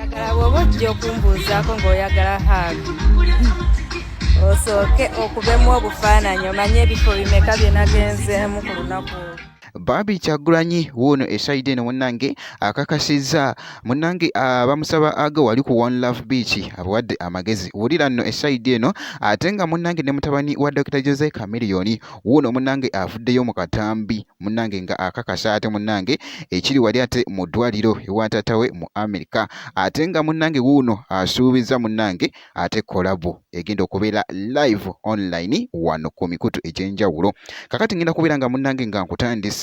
Njagala bw'oba ojja okumbuuzaako ng'oyagala haaga osooke okubemu obufaananyi omanye ebifo bimeka bye nagenzeemu ku lunaku olwo. Barbie Kyagulanyi wuuno esayidi eno munnange akakasizza munnange bamusaba aga wali ku One Love Beach abawadde amagezi wulira nno esayidi eno ate nga munnange ne mutabani wa Dr. Jose Chameleone wuuno munnange avuddeyo mu katambi munnange nga akakasa ate munnange ekiri wali ate mu ddwaliro ewa taata we mu America ate nga munnange wuuno asuubiza munnange ate kolabo egenda okubeera live online wano ku mikutu egy'enjawulo kakati ngenda kubeera nga munnange nga nkutandisa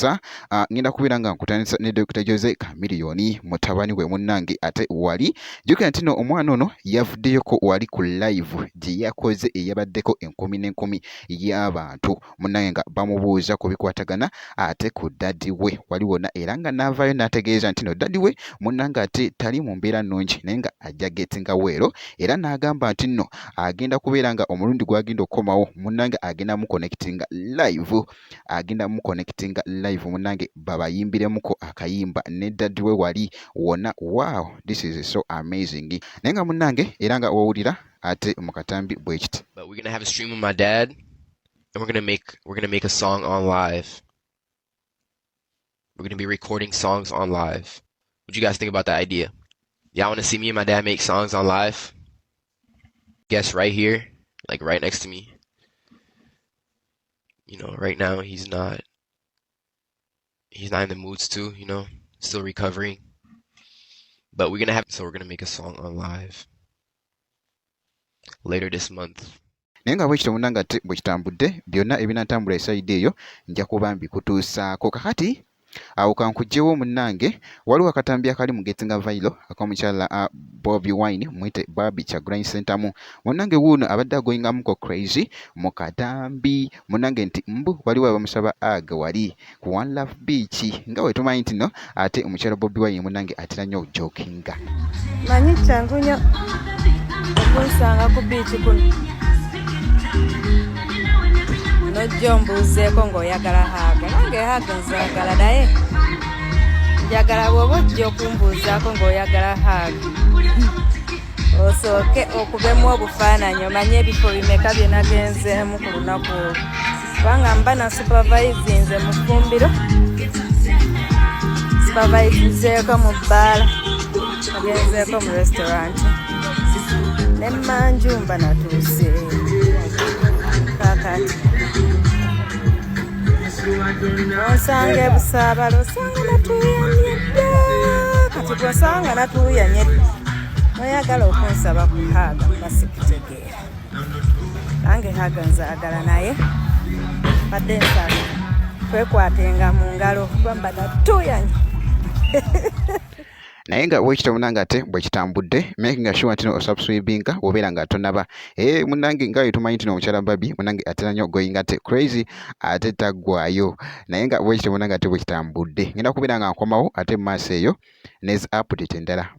ne Dr. Jose Chameleone mutabani we munnange ate wali jjukira nti no omwana ono yavuddeyoko wali ku live gye yakoze eyabaddeko enkumi n'enkumi y'abantu munnange nga bamubuuza ku bikwatagana ate ku daddi we wali wonna era nga n'avaayo n'ategeeza nti no daddi we munnange ate tali mu mbeera nnungi naye nga ajja getinga weero era n'agamba nti nno agenda kubeera nga omulundi gw'agenda okukomawo munnange agenda mu connectinga live munnange babayimbiremuko akayimba ne daddi we wali wonna. Wow, this is so amazing naye nga munnange era nga wawulira ate mu katambi bwe kiti. But we're gonna have a stream with my dad and we're gonna make a song on live. We're gonna be recording songs on live. What do you guys think about that idea? Y'all wanna see me and my dad make songs on live? Guess right here, like right next to me. You know, right now he's not in the moods to, you know, still recovering. But we're gonna make a song on live later this month. Naye nga bwekityo munnange ate bwe kitambudde byonna ebinatambula esayidi eyo nja kuba mbikutuusaako kakati awo kankugjewo munnange waliwo akatambi akali mu Getinga Viral ak'omukyala Bobi Wine mwite Barbie Kyagulanyi Ssentamu munnange wuuno abadde agoyingamuko crazy mu katambi munnange nti mbu waliwo abamusaba aga wali ku One Love Beach nga bwe tumanyi nti no ate omukyala Bobi Wine munnange atera nnyo okujokinga. Manyi kyangu nnyo okunsanga ku biiki kuno nojja ombuuzeeko ng'oyagala haaga nange haaga nzaagala naye njagala bw'oba ojja okumbuuzaako ng'oyagala haaga osooke okubemu obufaananyi omanye ebifo bimeka bye nagenzeemu ku lunaku olwo kubanga mba na supervisinze mu ffumbiro supervisinzeeko mu bbaala nagenzeeko mu restaurant ne Manju mba natuuse kakati osanga ebusaabala osanga natuuyanye dda kati bw'osanga natuuyanye dda noyagala okunsaba ku haaga mba sikitegeera nange haaga nzaagala naye badde nsaba twekwatenga mu ngalo kuba mba natuuyanye naye nga bwekityo munnange ate bwe kitambudde making sure nti no osubscribinga obeera nga tonaba munnange nga wetumanyi nti no omukyala Barbie munnange atera nnyo going ate crazy ate taggwayo naye nga bwekityo munnange ate bwe kitambudde ngenda kubeera nga nkomawo ate mu maaso eyo nezi update endala.